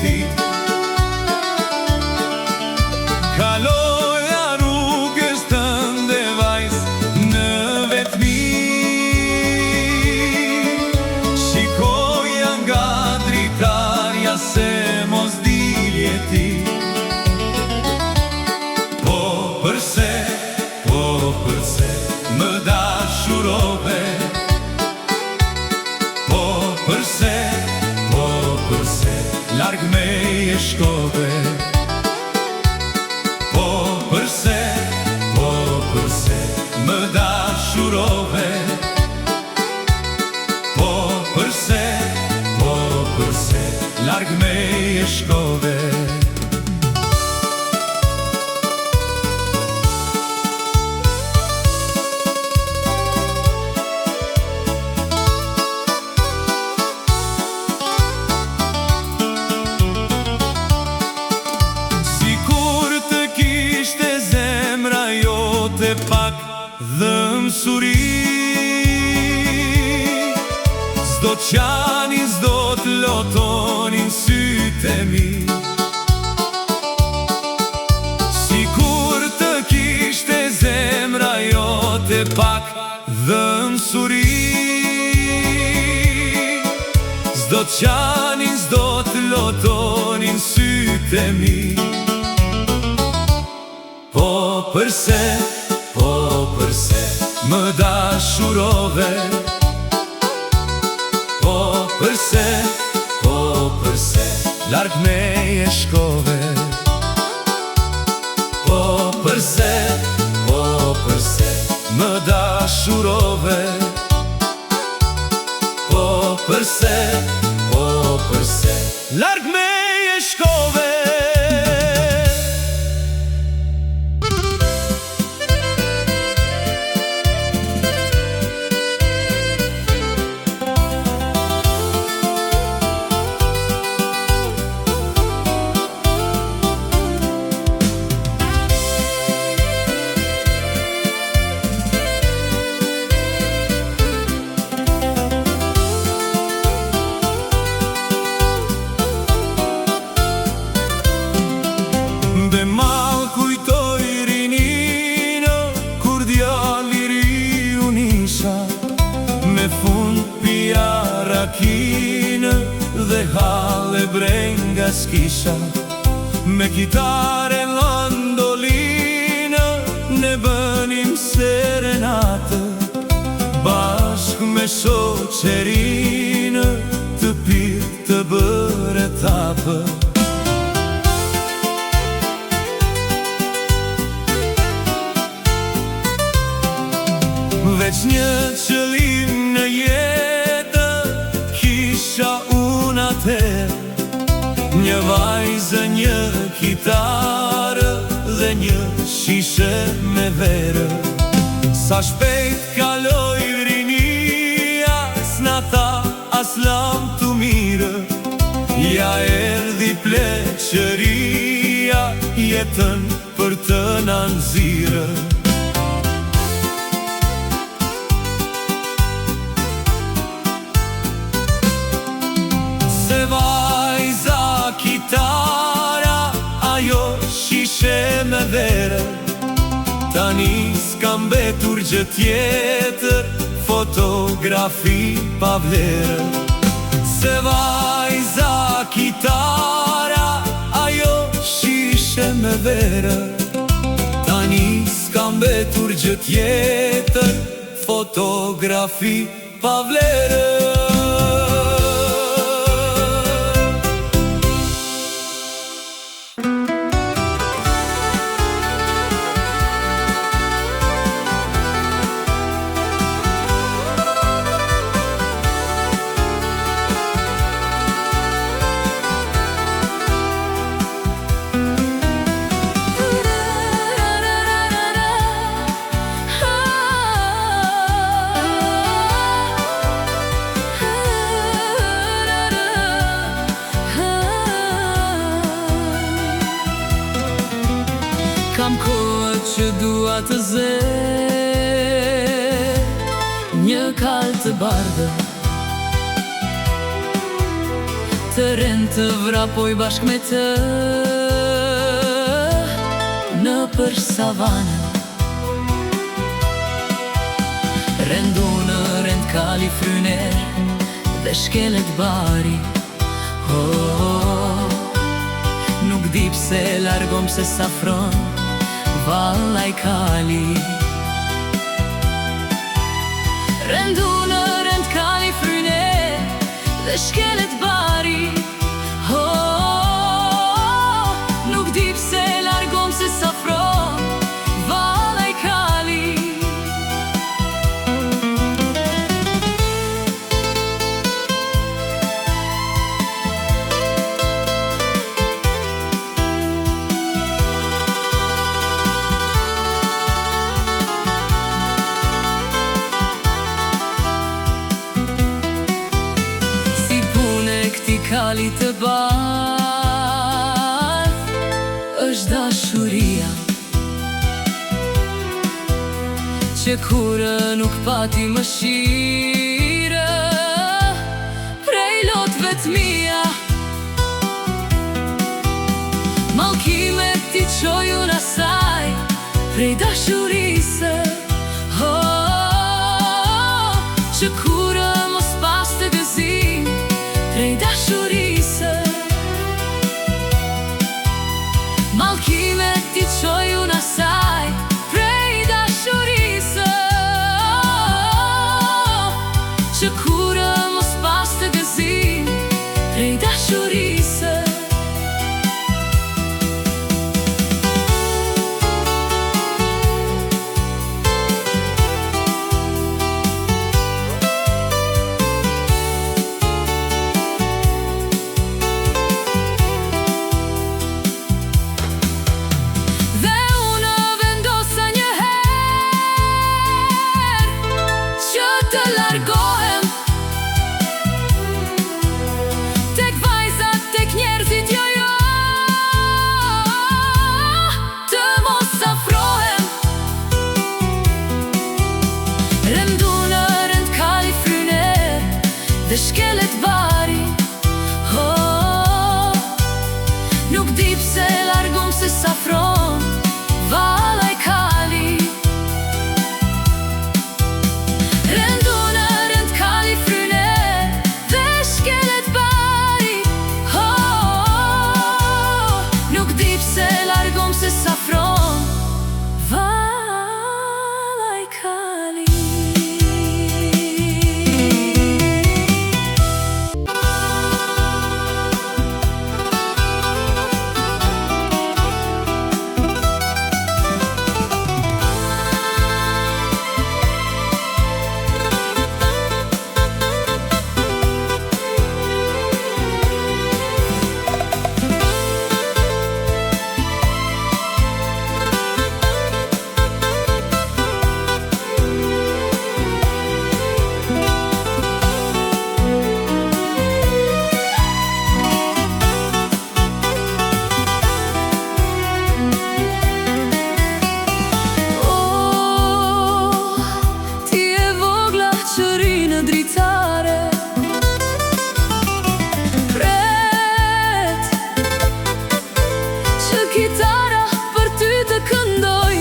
ti. Kaloja rrugës tënde vajz në vetmi, shikoja nga dritarja se mos dilje ti. Po përse më dashurove, po përse larg meje shkove, po përse më dashurove, po përse larg meje shkove. Pak dhëm suri, s'do t'qani, s'do t'lotonin sytë e mi. Sikur të kishte zemra jote pak dhëm suri, s'do t'qani, s'do t'lotonin sytë e mi. Po përse më dashurove, po përse larg meje shkove, po përse më dashurove, po përse larg meje shkove. Dhe mal kujtoj rininë, kur djali ri unisha, me fund pija rakinë dhe hale brenga s'kisha. Me kitare landolinë ne bënim serenatë, bashk me shoqerinë të pirë të bërë tapë. Veç një qëllim në jetë kisha unë atëherë, një vajzë, një kitarë dhe një shishe me verë. Sa shpejt kaloi rinia, s'na tha as lam të mirë, ja erdhi pleqëria, jetën për të na nxirë. Se vajza kitara, ajo shishe me verë, tani s'kam betur gjë tjetër, fotografi pa vlerë. Se vajza kitara, ajo shishe me verë, tani s'kam betur gjë tjetër, fotografi pa vlerë. Kam kohë që dua të ze, një kalë të bardhë, të rend të vrapoj bashk me të në për savanën. Rendu në rend kali fryner dhe shkelet bari. Nuk di pse largom se safron vallaj kali. Rendu në rend kali fryner dhe shkelet bari. Nuk di pse largom se safron vallaj kali. Kali të bardh është dashuria që kurrë nuk pati mëshirë prej lotëve të mia. Mallkimet t'i çojun asaj prej dashurisë, që kurrë mos paste gëzim prej dashurisë. Mallkimet t'i çojun asaj prej dashurisë, që kurrë mos paste gëzim prej dashurisë. Shkelet bari, nuk di pse largom se safron vallaj kali. Rendu në rend kali fryner dhe shkelet bari, nuk di pse largom se safron vallaj kali. Kitara për ty të këndoj,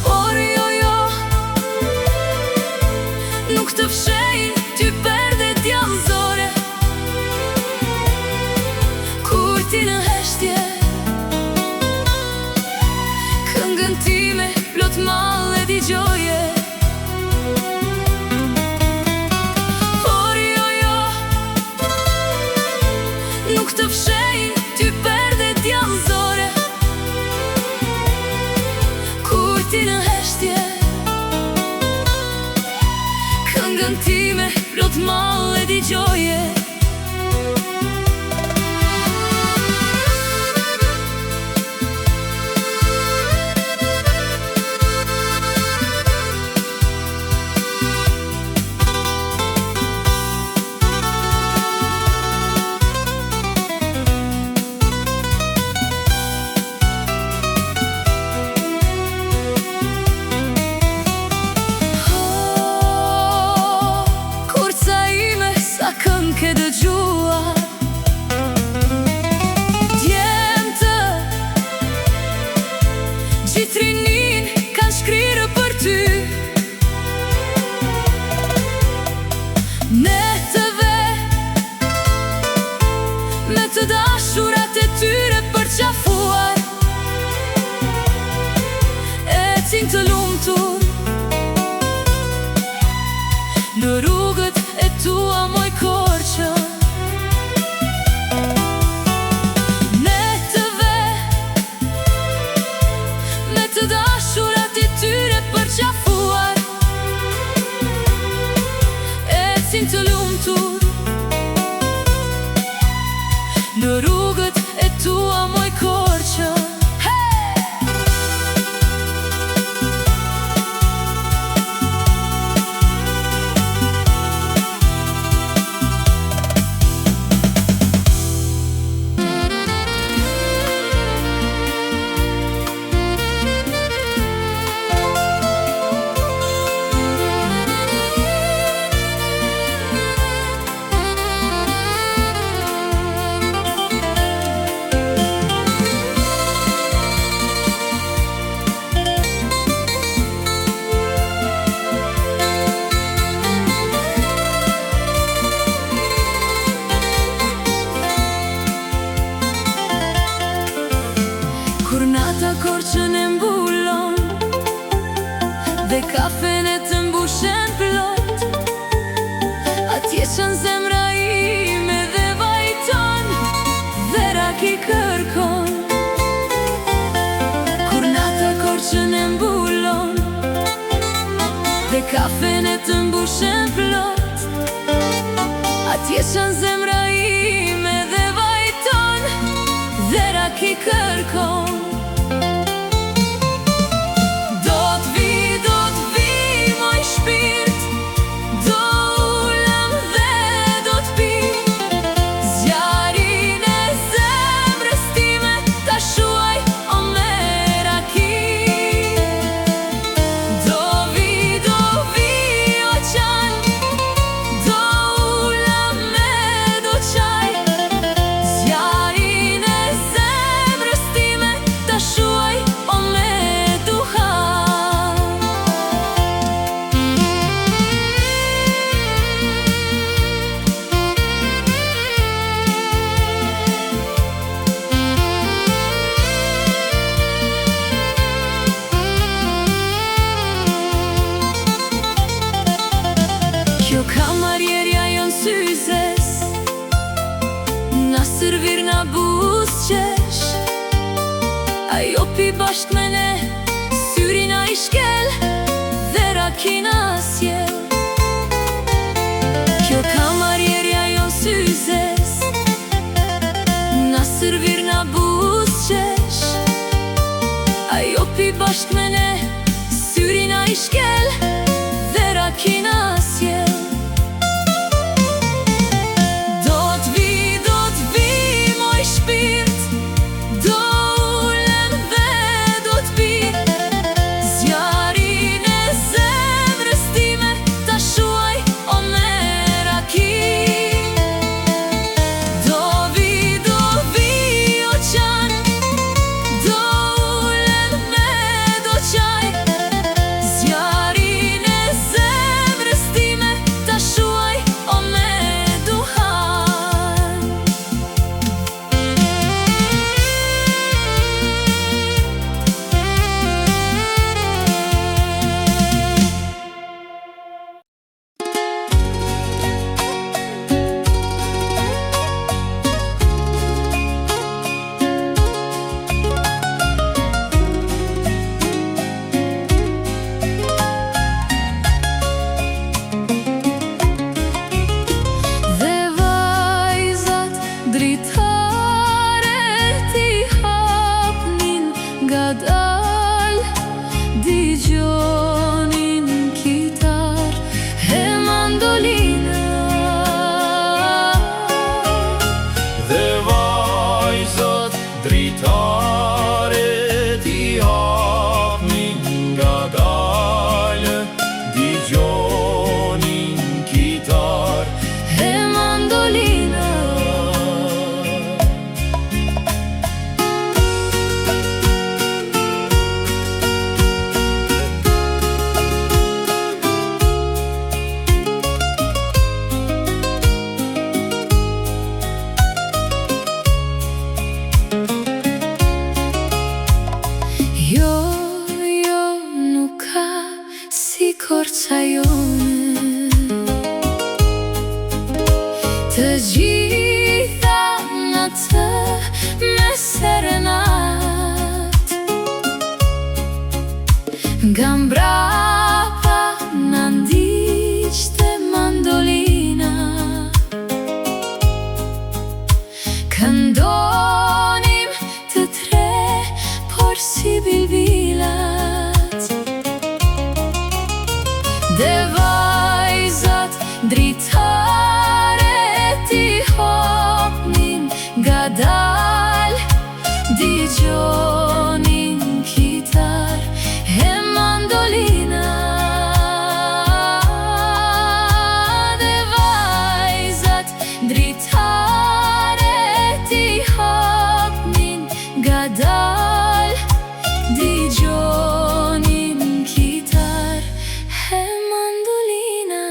por jo, nuk të fshejnë ty perdet jallëzore. Kur ti në heshtje, këngën time plot mall e digjoje. Nuk të fshejnë ty perdet jallëzore. Kur ti në heshtje, këngën time plot mall e digjoje. Kur ca ime me të dashurat e tyre përqafuar, ecin të lumtur në rrugët e tua moj Korçë. Netëve me të dashurat e tyre përqafuar, ecin të lumtur në rrugët e tua moj Korçë. Kur nata Korçën e mbulon dhe kafene të mbushen plot, atje qën zemra ime dhe vajton dhe raki kërkon. Kur nata Korçën e mbulon dhe kafene të mbushen plot, atje qën zemra ime dhe vajton dhe raki kërkon. Kjo kamarjerja jon syzes, na servir na buzqesh, ajo pi bashk me ne, syrina i shkel dhe rakina sjell. Kjo kamarjerja jon syzes, na servir na buzqesh, ajo pi bashk me ne, syrina i shkel dhe rakina sjell. forca jonë. Të gjitha në të me serenat, nga mbrapa në ndiqte mandolina. Këndonim të tre, por si bilbilat. Dhe vajzat dritare ti hopnin ngadal, digjonin kitar e mandolina. Dhe vajzat dritare ti hopnin ngadal, digjonin kitar e mandolina.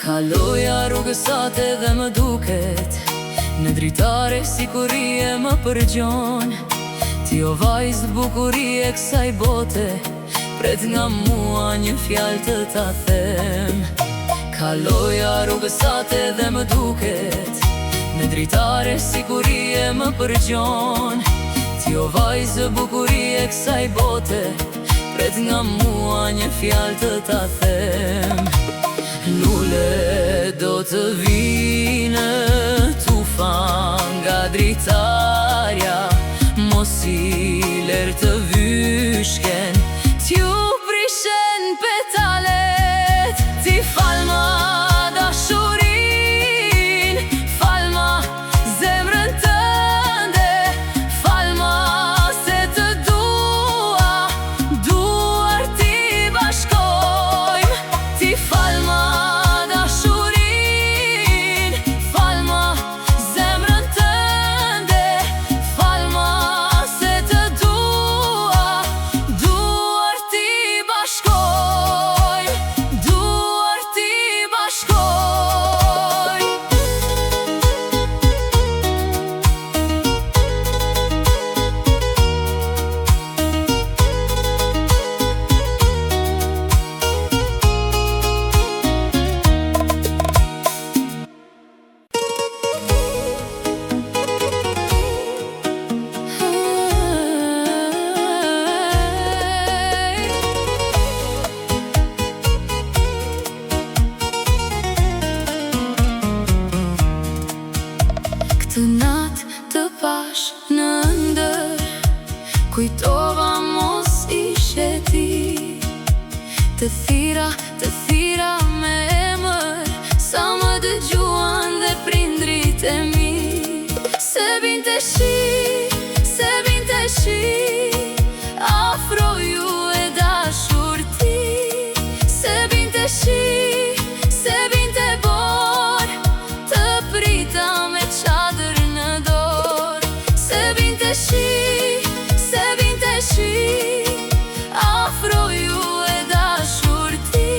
Kaloja rrugësate dhe më duket, në dritare sikurie më përgjon. Ti o vajzë bukurie kësaj bote, pret nga mua një fjalë të ta them. Kaloja rrugësate dhe më duket, në dritare sikurie më përgjon. Ti o vajzë bukurie kësaj bote, pret nga mua një fjalë të ta them. Lule do të vine tufan nga dritarja, mos i lërë të vyshken, t'ju prishen petalet. Ti falma dashurin, falma zemrën tënde, falma se të dua, duar ti bashkojmë. Ti falma Këtë natë të pash në ndër, kujtova mos ishe ti. Të thira me emër, sa më dëgjuan dhe prindrit e mi. Se binte shi, afro ju e dashur ti. Se binte shi, se binte bor, të prita me çadër në dorë. Se binte shi, afro ju e dashur ti.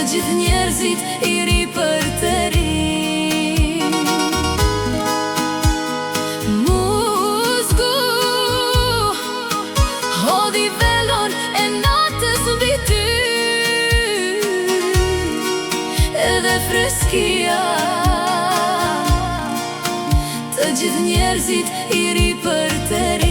gjithë njerëzit i ri për të ri. Musgu hodhi velon e natës mbi ty, edhe freskia të gjithë njerëzit i ri për të ri.